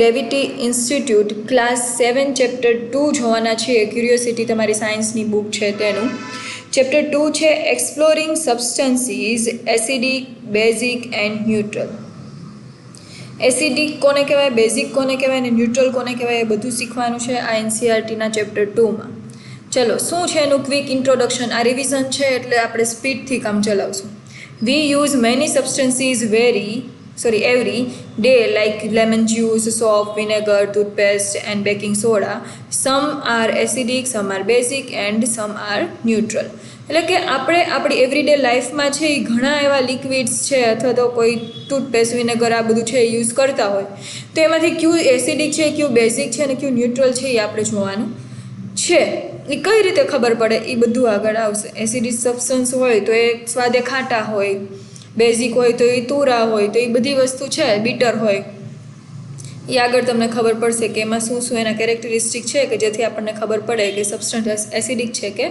Gravity institute class 7 chapter 2 જોવાના છીએ. Curiosity તમારી સાયન્સની બુક છે તેનું ચેપ્ટર 2 છે exploring substances acidic, basic and neutral. Acidic કોને કહેવાય, બેઝિક કોને કહેવાય અને ન્યુટ્રલ કોને કહેવાય એ બધું શીખવાનું છે આ એનસીઆરટીના ચેપ્ટર 2માં. ચલો, શું છે એનું ક્વિક ઇન્ટ્રોડક્શન. આ રિવિઝન છે એટલે આપણે સ્પીડથી કામ ચલાવશું. We use many substances every day like lemon juice, soap, vinegar, toothpaste and baking soda. Some are acidic, some are basic and some are neutral. એટલે કે આપણે આપણી એવરીડે લાઈફમાં છે એ ઘણા એવા લિક્વિડ્સ છે અથવા તો કોઈ ટૂથપેસ્ટ, વિનેગર આ બધું છે એ યુઝ કરતા હોય તો એમાંથી ક્યુ એસિડિક છે, ક્યુ બેઝિક છે અને ક્યુ ન્યુટ્રલ છે એ આપણે જોવાનું છે. એ કઈ રીતે ખબર પડે એ બધું આગળ આવશે. એસિડિક સબસ્ટન્સ હોય તો એ સ્વાદે ખાટા હોય, બેઝિક હોય તો એ તુરા હોય, તો એ બધી વસ્તુ છે બીટર હોય એ આગળ તમને ખબર પડશે કે એમાં શું શું એના કેરેક્ટરિસ્ટિક છે કે જેથી આપણને ખબર પડે કે સબસ્ટન્સ એસિડિક છે કે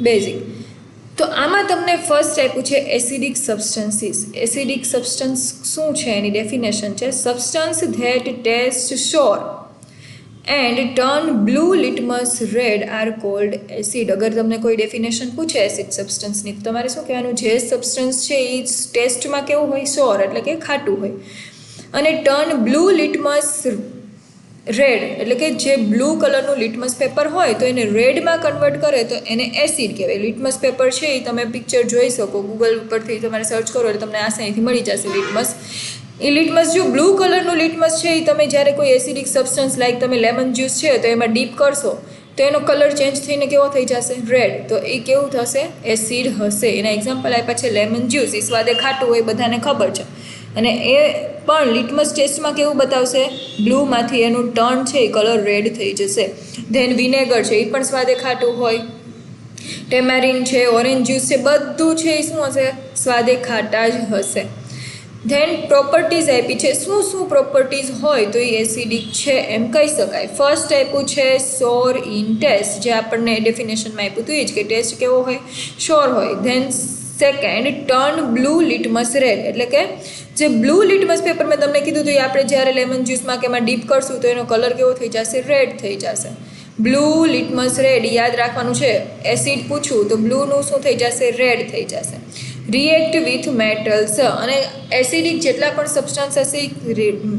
બેઝિક. તો આમાં તમને ફર્સ્ટ આપ્યું છે એસિડિક સબસ્ટન્સીસ. એસિડિક સબસ્ટન્સ શું છે એની ડેફિનેશન છે substance that taste sour and turn blue litmus red are called acid. અગર તમને કોઈ ડેફિનેશન પૂછે એસિડ સબસ્ટન્સની તો તમારે શું કહેવાનું, જે સબસ્ટન્સ છે એ ટેસ્ટમાં કેવું હોય, સોર એટલે કે ખાટું હોય, અને ટર્ન બ્લુ લિટમસ રેડ એટલે કે જે બ્લુ કલરનું લિટમસ પેપર હોય તો એને રેડમાં કન્વર્ટ કરે તો એને એસિડ કહેવાય. લિટમસ પેપર છે એ તમે પિક્ચર જોઈ શકો, ગૂગલ ઉપરથી તમારે સર્ચ કરો એટલે તમને આસાનીથી મળી જશે લિટમસ. એ લિટમસ જો બ્લુ કલરનું લિટમસ છે એ તમે જ્યારે કોઈ એસિડિક સબસ્ટન્સ લાઈક તમે લેમન જ્યુસ છે તો એમાં ડીપ કરશો તો એનો કલર ચેન્જ થઈને કેવો થઈ જશે, રેડ. તો એ કેવું થશે, એસિડ હશે. એના એક્ઝામ્પલ આપ્યા છે લેમન જ્યુસ, એ સ્વાદે ખાટું હોય બધાને ખબર છે અને એ પણ લિટમસ ટેસ્ટમાં કેવું બતાવશે, બ્લુમાંથી એનું ટર્ન છે એ કલર રેડ થઈ જશે. ધેન વિનેગર છે એ પણ સ્વાદે ખાટું હોય, ટેમેરિન છે, ઓરેન્જ જ્યુસ છે, બધું છે એ શું હશે, સ્વાદે ખાટા જ હશે. ધેન પ્રોપર્ટીઝ આપી છે, શું શું પ્રોપર્ટીઝ હોય તો એ એસિડિક છે એમ કહી શકાય. ફર્સ્ટ આપ્યું છે સોર ઇન ટેસ્ટ, જે આપણને ડેફિનેશનમાં આપ્યું હતું એ જ કે ટેસ્ટ કેવો હોય, સોર હોય. Than second turn blue litmus red એટલે કે જે બ્લુ લિટમસ પેપર મેં તમને કીધું હતું એ આપણે જ્યારે લેમન જ્યુસમાં કે એમાં ડીપ કરશું તો એનો કલર કેવો થઈ જશે, રેડ થઈ જશે. બ્લુ લિટમસ રેડ યાદ રાખવાનું છે. એસિડ પૂછું તો બ્લુનું શું થઈ જશે, રેડ થઈ જશે. રિએક્ટ વિથ મેટલ્સ, અને એસિડિક જેટલા પણ સબસ્ટન્સ હશે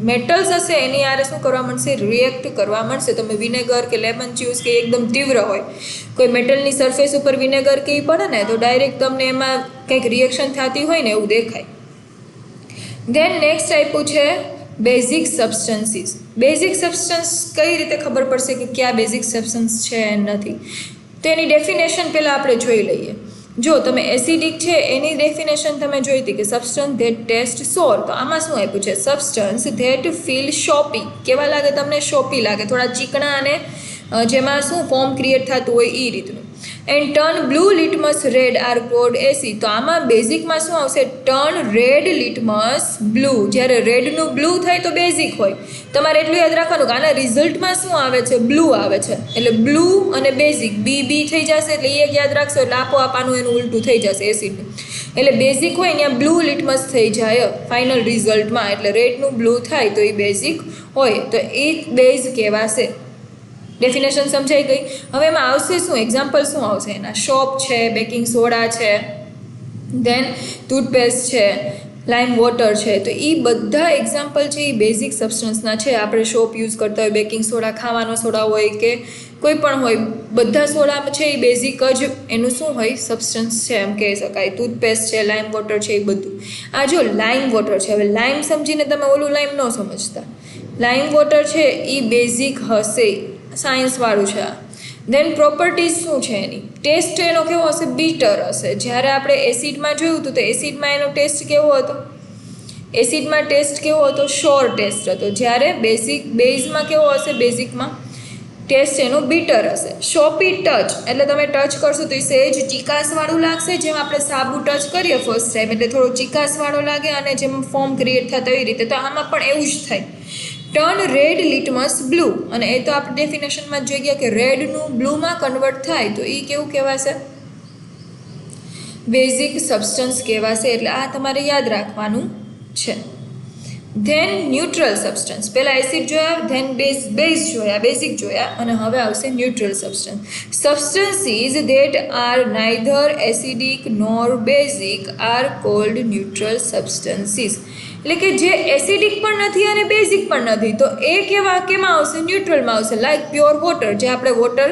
મેટલ્સ હશે એની આરે શું કરવા માંડશે, રિએક્ટ કરવા માંડશે. તમે વિનેગર કે લેમન જ્યુસ કે એકદમ તીવ્ર હોય, કોઈ મેટલની સરફેસ ઉપર વિનેગર કે પડે ને તો ડાયરેક્ટ તમને એમાં કંઈક રિએક્શન થતી હોય ને એવું દેખાય. ધેન નેક્સ્ટ આપ્યું છે બેઝિક સબસ્ટન્સીસ. બેઝિક સબસ્ટન્સ કઈ રીતે ખબર પડશે કે ક્યાં બેઝિક સબસ્ટન્સ છે નથી, તો એની ડેફિનેશન પહેલાં આપણે જોઈ લઈએ. જો તમે એસિડિક છે એની ડેફિનેશન તમે જોઈ હતી કે સબસ્ટન્સ ધેટ ટેસ્ટ સોર, તો આમાં શું આપ્યું છે, સબસ્ટન્સ ધેટ ફીલ શોપી. કેવા લાગે તમને, શોપી લાગે, થોડા ચીકણા અને જેમાં શું ફોર્મ ક્રિએટ થતું હોય એ રીતનું. And turn blue litmus red are called acid, તો આમાં બેઝિકમાં શું આવશે, ટર્ન રેડ લિટમસ બ્લુ. જ્યારે રેડનું બ્લુ થાય તો બેઝિક હોય. તમારે એટલું યાદ રાખવાનું કે આના રિઝલ્ટમાં શું આવે છે, બ્લુ આવે છે એટલે બ્લુ અને બેઝિક બી થઈ જશે. એટલે એક યાદ રાખશો એટલે આપોઆપ આનું એનું ઉલટું થઈ જશે એસિડનું. એટલે બેઝિક હોય ત્યાં બ્લુ લિટમસ થઈ જાય ફાઇનલ રિઝલ્ટમાં, એટલે રેડનું બ્લુ થાય તો એ બેઝિક હોય, તો એ બેઝ કહેવાશે. ડેફિનેશન સમજાઈ ગઈ. હવે એમાં આવશે શું, એક્ઝામ્પલ શું આવશે એના, સોપ છે, બેકિંગ સોડા છે, ધેન ટૂથપેસ્ટ છે, લાઇમ વોટર છે. તો એ બધા એક્ઝામ્પલ છે એ બેઝિક સબસ્ટન્સના છે. આપણે સોપ યુઝ કરતા હોય, બેકિંગ સોડા ખાવાનો સોડા હોય કે કોઈ પણ હોય, બધા સોડા છે એ બેઝિક જ એનું શું હોય, સબસ્ટન્સ છે એમ કહી શકાય. ટૂથપેસ્ટ છે, લાઇમ વોટર છે એ બધું. આ જો લાઇમ વોટર છે, હવે લાઇમ સમજીને તમે ઓલું લાઇમ ન સમજતા, લાઇમ વોટર છે એ બેઝિક હશે, સાયન્સવાળું છે આ. ધેન પ્રોપર્ટીઝ શું છે એની, ટેસ્ટ એનો કેવો હશે, બીટર હશે. જ્યારે આપણે એસિડમાં જોયું હતું તો એસિડમાં એનો ટેસ્ટ કેવો હતો, એસિડમાં ટેસ્ટ કેવો હતો, શોર ટેસ્ટ હતો. જ્યારે બેઝમાં કેવો હશે, બેઝિકમાં ટેસ્ટ એનો બીટર હશે. શોપી ટચ એટલે તમે ટચ કરશો તો એ સહેજ ચીકાસવાળું લાગશે, જેમ આપણે સાબુ ટચ કરીએ ફર્સ્ટ ટાઈમ એટલે થોડો ચીકાસવાળો લાગે અને જેમ ફોર્મ ક્રિએટ થતા એવી રીતે, તો આમાં પણ એવું જ થાય. ટર્ન રેડ લિટમસ બ્લુ, અને એ તો આપણે ડેફિનેશનમાં જોઈ ગયા કે રેડનું બ્લુમાં કન્વર્ટ થાય તો એ કેવું કહેવાશે, બેઝિક સબસ્ટન્સ કહેવાશે. એટલે આ તમારે યાદ રાખવાનું છે. Then neutral substance. પહેલાં એસિડ જોયા, ધેન બેઝ જોયા, બેઝિક જોયા, અને હવે આવશે neutral substance. Substances that are neither acidic nor basic are called neutral substances. એટલે કે જે એસિડિક પણ નથી અને બેઝિક પણ નથી, તો એ કેમાં આવશે? ન્યુટ્રલમાં આવશે. લાઈક પ્યોર વોટર, જે આપણે વોટર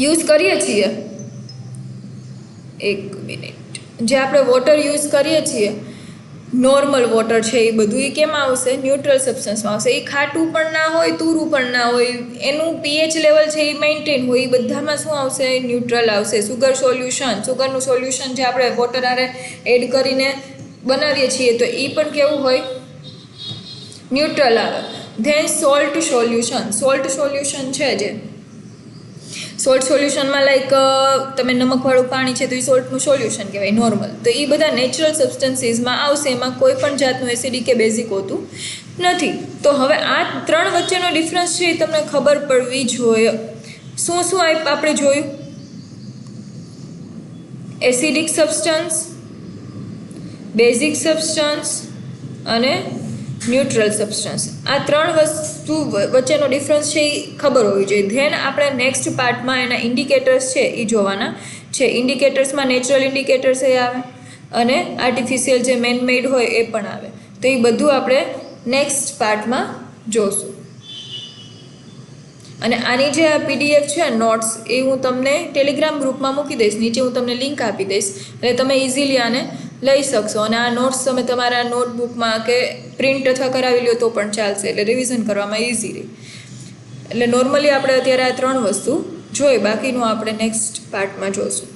યુઝ કરીએ છીએ, એક મિનિટ, જે આપણે વોટર યુઝ કરીએ છીએ, નોર્મલ વોટર છે, એ બધું એ કેમાં આવશે? ન્યુટ્રલ સબસ્ટન્સમાં આવશે. એ ખાટું પણ ના હોય, તુરું પણ ના હોય, એનું પીએચ લેવલ છે એ મેન્ટેન હોય, એ બધામાં શું આવશે? ન્યુટ્રલ આવશે. સુગર સોલ્યુશન, સુગરનું સોલ્યુશન જે આપણે વોટર આરે એડ કરીને બનાવીએ છીએ, તો એ પણ કેવું હોય? ન્યુટ્રલ આવે. Then salt solution. Salt solution છે જે સોલ્ટ સોલ્યુશનમાં લાઈક તમે નમકવાળું પાણી છે તો એ સોલ્ટનું સોલ્યુશન કહેવાય, નોર્મલ. તો એ બધા નેચરલ સબસ્ટન્સીસમાં આવશે. એમાં કોઈ પણ જાતનું એસિડિક કે બેઝિક હોતું નથી. તો હવે આ ત્રણ વચ્ચેનો ડિફરન્સ છે એ તમને ખબર પડવી જોઈએ. શું શું આપણે જોયું? એસિડિક સબસ્ટન્સ, બેઝિક સબસ્ટન્સ અને ન્યુટ્રલ સબસ્ટન્સ. આ ત્રણ વસ્તુ વચ્ચેનો ડિફરન્સ છે એ ખબર હોવી જોઈએ. ધેન આપણે નેક્સ્ટ પાર્ટમાં એના ઇન્ડિકેટર્સ છે એ જોવાના છે. ઇન્ડિકેટર્સમાં નેચરલ ઇન્ડિકેટર્સ એ આવે અને આર્ટિફિશિયલ જે મેન મેડ હોય એ પણ આવે. તો એ બધું આપણે નેક્સ્ટ પાર્ટમાં જોશું. અને આની જે આ પીડીએફ છે નોટ્સ, એ હું તમને ટેલિગ્રામ ગ્રુપમાં મૂકી દઈશ. નીચે હું તમને લિંક આપી દઈશ, એટલે તમે ઇઝીલી આને લઈ શકશો. અને આ નોટ્સ તમે તમારા નોટબુકમાં કે પ્રિન્ટ અથવા કરાવી લો તો પણ ચાલશે, એટલે રિવિઝન કરવામાં ઇઝી રહે. એટલે નોર્મલી આપણે અત્યારે આ ત્રણ વસ્તુ જોઈ, બાકીનું આપણે નેક્સ્ટ પાર્ટમાં જોઈશું.